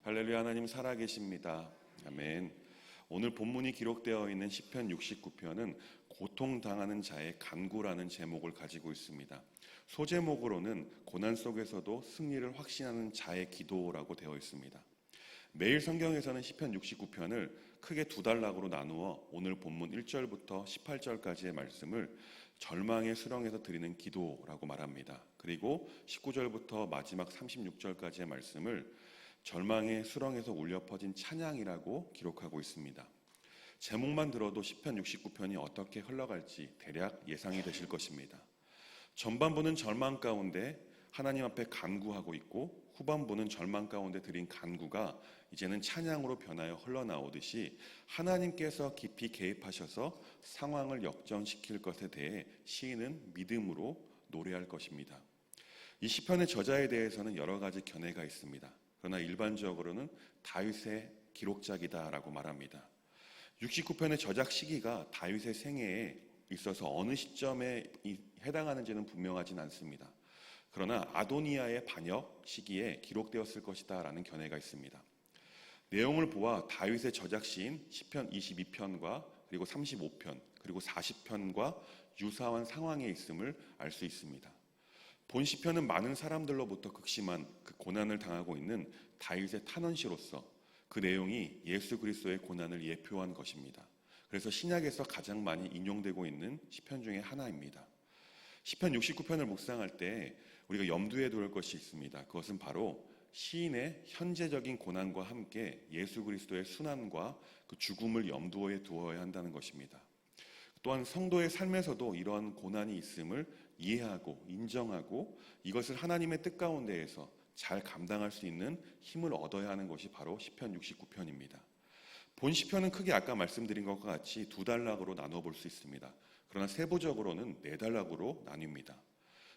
할렐루야. 하나님 살아계십니다. 아멘. 오늘 본문이 기록되어 있는 시편 69편은 고통당하는 자의 간구라는 제목을 가지고 있습니다. 소제목으로는 고난 속에서도 승리를 확신하는 자의 기도라고 되어 있습니다. 매일 성경에서는 시편 69편을 크게 두 단락으로 나누어 오늘 본문 1절부터 18절까지의 말씀을 절망의 수렁에서 드리는 기도라고 말합니다. 그리고 19절부터 마지막 36절까지의 말씀을 절망의 수렁에서 울려 퍼진 찬양이라고 기록하고 있습니다. 제목만 들어도 시편 69편이 어떻게 흘러갈지 대략 예상이 되실 것입니다. 전반부는 절망 가운데 하나님 앞에 간구하고 있고, 후반부는 절망 가운데 드린 간구가 이제는 찬양으로 변하여 흘러나오듯이 하나님께서 깊이 개입하셔서 상황을 역전시킬 것에 대해 시인은 믿음으로 노래할 것입니다. 이 시편의 저자에 대해서는 여러 가지 견해가 있습니다. 그러나 일반적으로는 다윗의 기록작이다라고 말합니다. 69편의 저작 시기가 다윗의 생애에 있어서 어느 시점에 해당하는지는 분명하진 않습니다. 그러나 아도니아의 반역 시기에 기록되었을 것이다 라는 견해가 있습니다. 내용을 보아 다윗의 저작 시인 시편 22편과 그리고 35편 그리고 40편과 유사한 상황에 있음을 알 수 있습니다. 본 시편은 많은 사람들로부터 극심한 그 고난을 당하고 있는 다윗의 탄원시로서 그 내용이 예수 그리스도의 고난을 예표한 것입니다. 그래서 신약에서 가장 많이 인용되고 있는 시편 중에 하나입니다. 시편 69편을 묵상할 때 우리가 염두에 둘 것이 있습니다. 그것은 바로 시인의 현재적인 고난과 함께 예수 그리스도의 순환과 그 죽음을 염두에 두어야 한다는 것입니다. 또한 성도의 삶에서도 이러한 고난이 있음을 이해하고 인정하고 이것을 하나님의 뜻 가운데에서 잘 감당할 수 있는 힘을 얻어야 하는 것이 바로 시편 69편입니다. 본 시편은 크게 아까 말씀드린 것과 같이 두 단락으로 나눠볼 수 있습니다. 그러나 세부적으로는 네 단락으로 나뉩니다.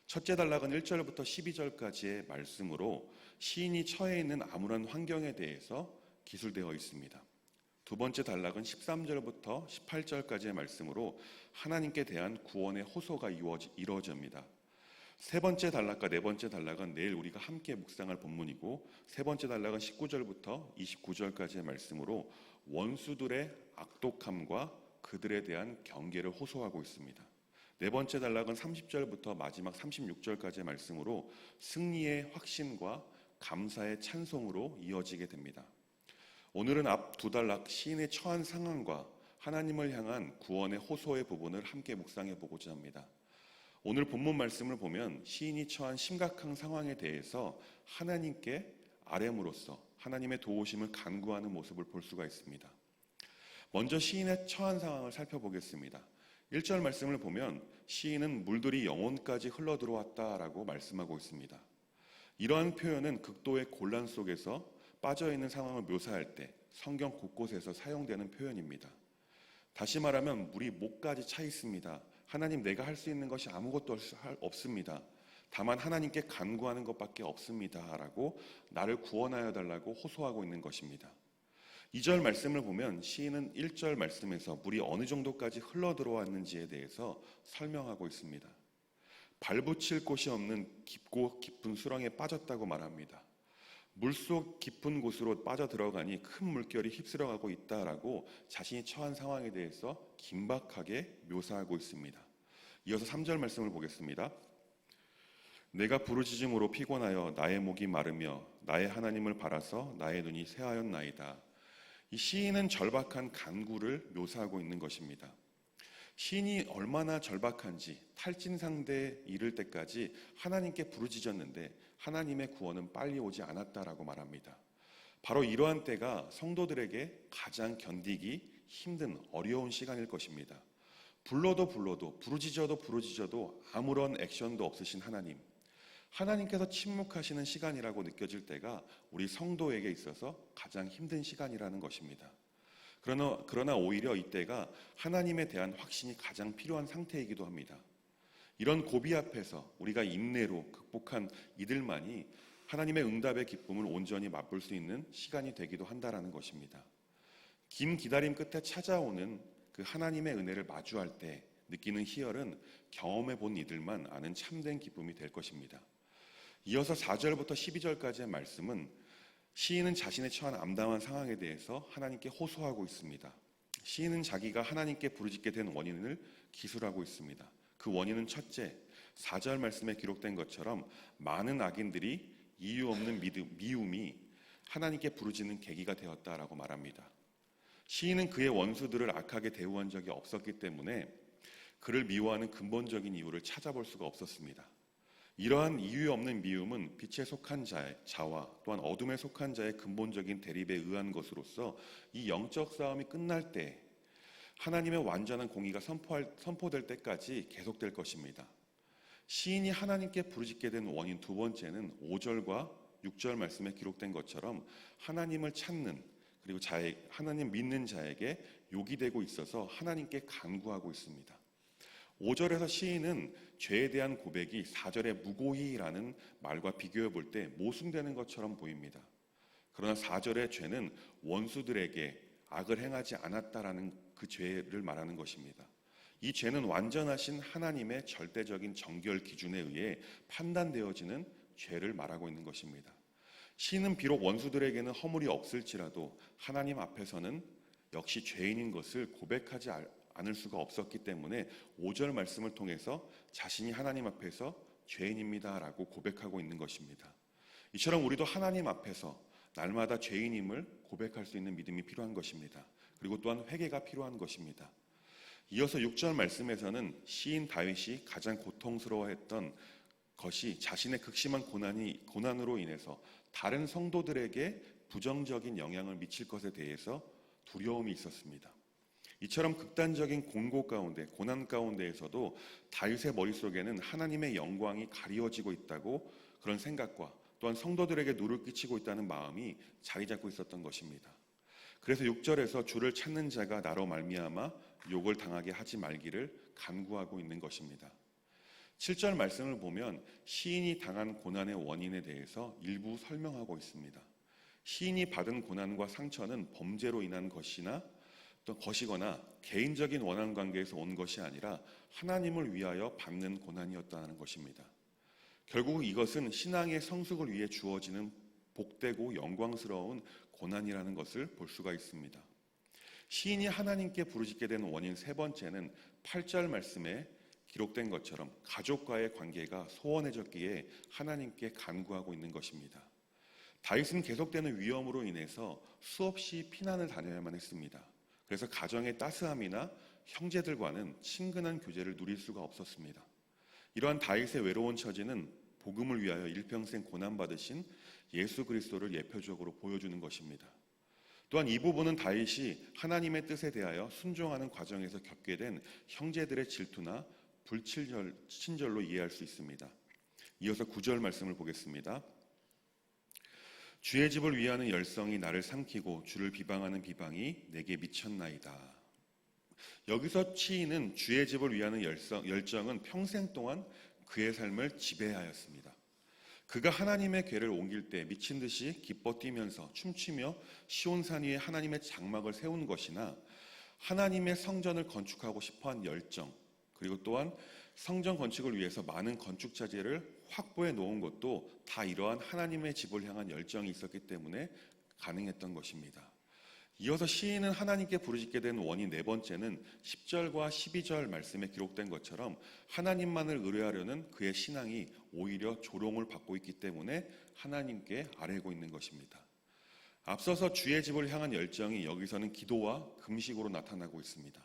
첫째 단락은 1절부터 12절까지의 말씀으로 시인이 처해 있는 암울한 환경에 대해서 기술되어 있습니다. 두 번째 단락은 13절부터 18절까지의 말씀으로 하나님께 대한 구원의 호소가 이루어집니다. 세 번째 단락과 네 번째 단락은 내일 우리가 함께 묵상할 본문이고, 세 번째 단락은 19절부터 29절까지의 말씀으로 원수들의 악독함과 그들에 대한 경계를 호소하고 있습니다. 네 번째 단락은 30절부터 마지막 36절까지의 말씀으로 승리의 확신과 감사의 찬송으로 이어지게 됩니다. 오늘은 앞 두 단락 시인의 처한 상황과 하나님을 향한 구원의 호소의 부분을 함께 묵상해 보고자 합니다. 오늘 본문 말씀을 보면 시인이 처한 심각한 상황에 대해서 하나님께 아뢰므로써 하나님의 도우심을 간구하는 모습을 볼 수가 있습니다. 먼저 시인의 처한 상황을 살펴보겠습니다. 1절 말씀을 보면 시인은 물들이 영혼까지 흘러들어왔다라고 말씀하고 있습니다. 이러한 표현은 극도의 곤란 속에서 빠져있는 상황을 묘사할 때 성경 곳곳에서 사용되는 표현입니다. 다시 말하면 물이 목까지 차 있습니다. 하나님, 내가 할 수 있는 것이 아무것도 없습니다. 다만 하나님께 간구하는 것밖에 없습니다 라고 나를 구원하여 달라고 호소하고 있는 것입니다. 2절 말씀을 보면 시인은 1절 말씀에서 물이 어느 정도까지 흘러들어왔는지에 대해서 설명하고 있습니다. 발붙일 곳이 없는 깊고 깊은 수렁에 빠졌다고 말합니다. 물속 깊은 곳으로 빠져들어가니 큰 물결이 휩쓸어가고 있다라고 자신이 처한 상황에 대해서 긴박하게 묘사하고 있습니다. 이어서 3절 말씀을 보겠습니다. 내가 부르짖음으로 피곤하여 나의 목이 마르며 나의 하나님을 바라서 나의 눈이 새하였나이다. 이 시인은 절박한 간구를 묘사하고 있는 것입니다. 시인이 얼마나 절박한지 탈진 상대에 이를 때까지 하나님께 부르짖었는데 하나님의 구원은 빨리 오지 않았다라고 말합니다. 바로 이러한 때가 성도들에게 가장 견디기 힘든 어려운 시간일 것입니다. 불러도 부르짖어도 아무런 액션도 없으신 하나님께서 침묵하시는 시간이라고 느껴질 때가 우리 성도에게 있어서 가장 힘든 시간이라는 것입니다. 그러나 오히려 이때가 하나님에 대한 확신이 가장 필요한 상태이기도 합니다. 이런 고비 앞에서 우리가 인내로 극복한 이들만이 하나님의 응답의 기쁨을 온전히 맛볼 수 있는 시간이 되기도 한다라는 것입니다. 긴 기다림 끝에 찾아오는 그 하나님의 은혜를 마주할 때 느끼는 희열은 경험해 본 이들만 아는 참된 기쁨이 될 것입니다. 이어서 4절부터 12절까지의 말씀은 시인은 자신의 처한 암담한 상황에 대해서 하나님께 호소하고 있습니다. 시인은 자기가 하나님께 부르짖게 된 원인을 기술하고 있습니다. 그 원인은 첫째, 4절 말씀에 기록된 것처럼 많은 악인들이 이유 없는 미움이 하나님께 부르짖는 계기가 되었다라고 말합니다. 시인은 그의 원수들을 악하게 대우한 적이 없었기 때문에 그를 미워하는 근본적인 이유를 찾아볼 수가 없었습니다. 이러한 이유 없는 미움은 빛에 속한 자와 또한 어둠에 속한 자의 근본적인 대립에 의한 것으로서 이 영적 싸움이 끝날 때 하나님의 완전한 공의가 선포될 때까지 계속될 것입니다. 시인이 하나님께 부르짖게 된 원인 두 번째는 5절과 6절 말씀에 기록된 것처럼 하나님을 찾는 그리고 하나님 믿는 자에게 욕이 되고 있어서 하나님께 간구하고 있습니다. 5절에서 시인은 죄에 대한 고백이 4절의 무고히라는 말과 비교해 볼 때 모순되는 것처럼 보입니다. 그러나 4절의 죄는 원수들에게 악을 행하지 않았다라는 그 죄를 말하는 것입니다. 이 죄는 완전하신 하나님의 절대적인 정결 기준에 의해 판단되어지는 죄를 말하고 있는 것입니다. 시인은 비록 원수들에게는 허물이 없을지라도 하나님 앞에서는 역시 죄인인 것을 고백하지 않을 수가 없었기 때문에 5절 말씀을 통해서 자신이 하나님 앞에서 죄인입니다라고 고백하고 있는 것입니다. 이처럼 우리도 하나님 앞에서 날마다 죄인임을 고백할 수 있는 믿음이 필요한 것입니다. 그리고 또한 회개가 필요한 것입니다. 이어서 6절 말씀에서는 시인 다윗이 가장 고통스러워했던 것이 자신의 극심한 고난으로 인해서 다른 성도들에게 부정적인 영향을 미칠 것에 대해서 두려움이 있었습니다. 이처럼 극단적인 공고 가운데, 고난 가운데에서도 다윗의 머릿속에는 하나님의 영광이 가리워지고 있다고 그런 생각과 또한 성도들에게 누를 끼치고 있다는 마음이 자리 잡고 있었던 것입니다. 그래서 6절에서 주를 찾는 자가 나로 말미암아 욕을 당하게 하지 말기를 간구하고 있는 것입니다. 7절 말씀을 보면 시인이 당한 고난의 원인에 대해서 일부 설명하고 있습니다. 시인이 받은 고난과 상처는 범죄로 인한 것이거나 개인적인 원한 관계에서 온 것이 아니라 하나님을 위하여 받는 고난이었다는 것입니다. 결국 이것은 신앙의 성숙을 위해 주어지는 복되고 영광스러운 고난이라는 것을 볼 수가 있습니다. 시인이 하나님께 부르짖게 된 원인 세 번째는 8절 말씀에 기록된 것처럼 가족과의 관계가 소원해졌기에 하나님께 간구하고 있는 것입니다. 다윗은 계속되는 위험으로 인해서 수없이 피난을 다녀야만 했습니다. 그래서 가정의 따스함이나 형제들과는 친근한 교제를 누릴 수가 없었습니다. 이러한 다윗의 외로운 처지는 복음을 위하여 일평생 고난받으신 예수 그리스도를 예표적으로 보여주는 것입니다. 또한 이 부분은 다윗이 하나님의 뜻에 대하여 순종하는 과정에서 겪게 된 형제들의 질투나 불친절로 이해할 수 있습니다. 이어서 9절 말씀을 보겠습니다. 주의 집을 위하는 열성이 나를 삼키고 주를 비방하는 비방이 내게 미쳤나이다. 여기서 시인은 주의 집을 위하는 열정은 평생 동안 그의 삶을 지배하였습니다. 그가 하나님의 궤를 옮길 때 미친 듯이 기뻐 뛰면서 춤추며 시온산 위에 하나님의 장막을 세운 것이나 하나님의 성전을 건축하고 싶어한 열정, 그리고 또한 성전 건축을 위해서 많은 건축 자재를 확보해 놓은 것도 다 이러한 하나님의 집을 향한 열정이 있었기 때문에 가능했던 것입니다. 이어서 시인은 하나님께 부르짖게 된 원인 네 번째는 10절과 12절 말씀에 기록된 것처럼 하나님만을 의뢰하려는 그의 신앙이 오히려 조롱을 받고 있기 때문에 하나님께 아뢰고 있는 것입니다. 앞서서 주의 집을 향한 열정이 여기서는 기도와 금식으로 나타나고 있습니다.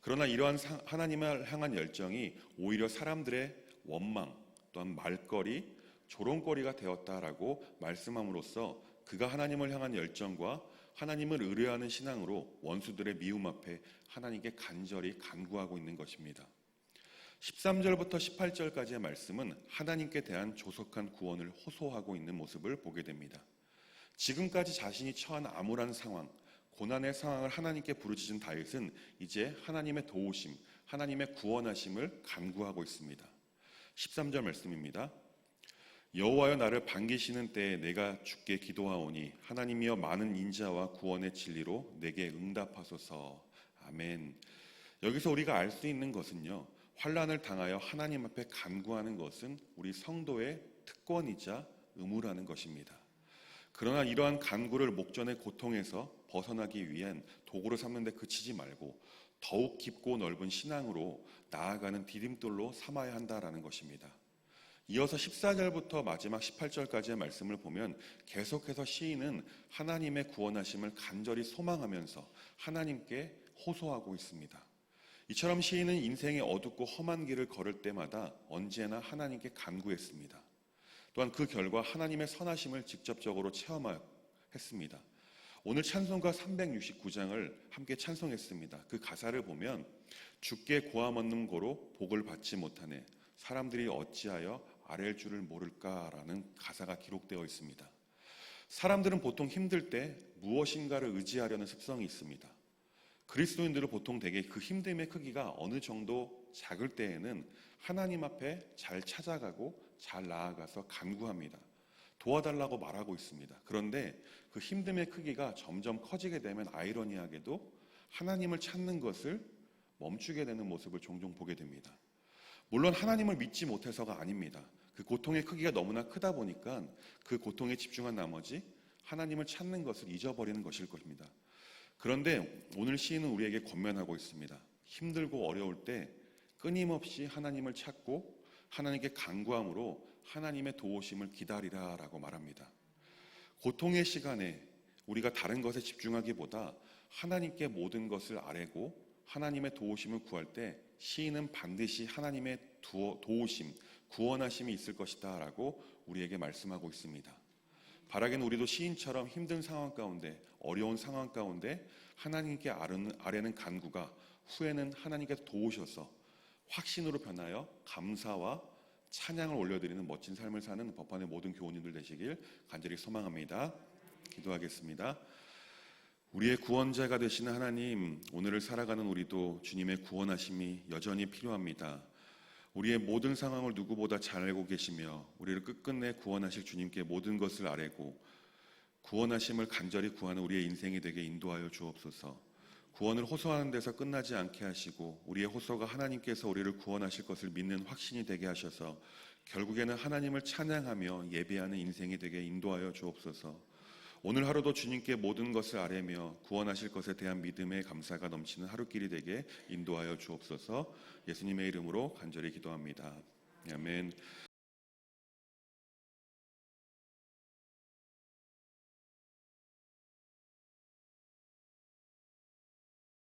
그러나 이러한 하나님을 향한 열정이 오히려 사람들의 원망 또한 말거리, 조롱거리가 되었다라고 말씀함으로써 그가 하나님을 향한 열정과 하나님을 의뢰하는 신앙으로 원수들의 미움 앞에 하나님께 간절히 간구하고 있는 것입니다. 13절부터 18절까지의 말씀은 하나님께 대한 조속한 구원을 호소하고 있는 모습을 보게 됩니다. 지금까지 자신이 처한 암울한 상황, 고난의 상황을 하나님께 부르짖은 다윗은 이제 하나님의 도우심, 하나님의 구원하심을 간구하고 있습니다. 13절 말씀입니다. 여호와여 나를 반기시는 때에 내가 주께 기도하오니 하나님이여 많은 인자와 구원의 진리로 내게 응답하소서. 아멘. 여기서 우리가 알 수 있는 것은요, 환난을 당하여 하나님 앞에 간구하는 것은 우리 성도의 특권이자 의무라는 것입니다. 그러나 이러한 간구를 목전의 고통에서 벗어나기 위한 도구로 삼는 데 그치지 말고 더욱 깊고 넓은 신앙으로 나아가는 디딤돌로 삼아야 한다라는 것입니다. 이어서 14절부터 마지막 18절까지의 말씀을 보면 계속해서 시인은 하나님의 구원하심을 간절히 소망하면서 하나님께 호소하고 있습니다. 이처럼 시인은 인생의 어둡고 험한 길을 걸을 때마다 언제나 하나님께 간구했습니다. 또한 그 결과 하나님의 선하심을 직접적으로 체험했습니다. 오늘 찬송가 369장을 함께 찬송했습니다. 그 가사를 보면 주께 구함 얻는 고로 복을 받지 못하네 사람들이 어찌하여 아랠 줄을 모를까라는 가사가 기록되어 있습니다. 사람들은 보통 힘들 때 무엇인가를 의지하려는 습성이 있습니다. 그리스도인들은 보통 대개 그 힘듦의 크기가 어느 정도 작을 때에는 하나님 앞에 잘 찾아가고 잘 나아가서 간구합니다. 도와달라고 말하고 있습니다. 그런데 그 힘듦의 크기가 점점 커지게 되면 아이러니하게도 하나님을 찾는 것을 멈추게 되는 모습을 종종 보게 됩니다. 물론 하나님을 믿지 못해서가 아닙니다. 그 고통의 크기가 너무나 크다 보니까 그 고통에 집중한 나머지 하나님을 찾는 것을 잊어버리는 것일 것입니다. 그런데 오늘 시인은 우리에게 권면하고 있습니다. 힘들고 어려울 때 끊임없이 하나님을 찾고 하나님께 간구함으로 하나님의 도우심을 기다리라라고 말합니다. 고통의 시간에 우리가 다른 것에 집중하기보다 하나님께 모든 것을 아뢰고 하나님의 도우심을 구할 때 시인은 반드시 하나님의 도우심, 구원하심이 있을 것이다 라고 우리에게 말씀하고 있습니다. 바라기는 우리도 시인처럼 힘든 상황 가운데, 어려운 상황 가운데 하나님께 아뢰는 간구가 후에는 하나님께서 도우셔서 확신으로 변하여 감사와 찬양을 올려드리는 멋진 삶을 사는 법안의 모든 교우님들 되시길 간절히 소망합니다. 기도하겠습니다. 우리의 구원자가 되시는 하나님, 오늘을 살아가는 우리도 주님의 구원하심이 여전히 필요합니다. 우리의 모든 상황을 누구보다 잘 알고 계시며 우리를 끝끝내 구원하실 주님께 모든 것을 아뢰고 구원하심을 간절히 구하는 우리의 인생이 되게 인도하여 주옵소서. 구원을 호소하는 데서 끝나지 않게 하시고 우리의 호소가 하나님께서 우리를 구원하실 것을 믿는 확신이 되게 하셔서 결국에는 하나님을 찬양하며 예배하는 인생이 되게 인도하여 주옵소서. 오늘 하루도 주님께 모든 것을 아뢰며 구원하실 것에 대한 믿음의 감사가 넘치는 하루길이 되게 인도하여 주옵소서. 예수님의 이름으로 간절히 기도합니다. 아멘.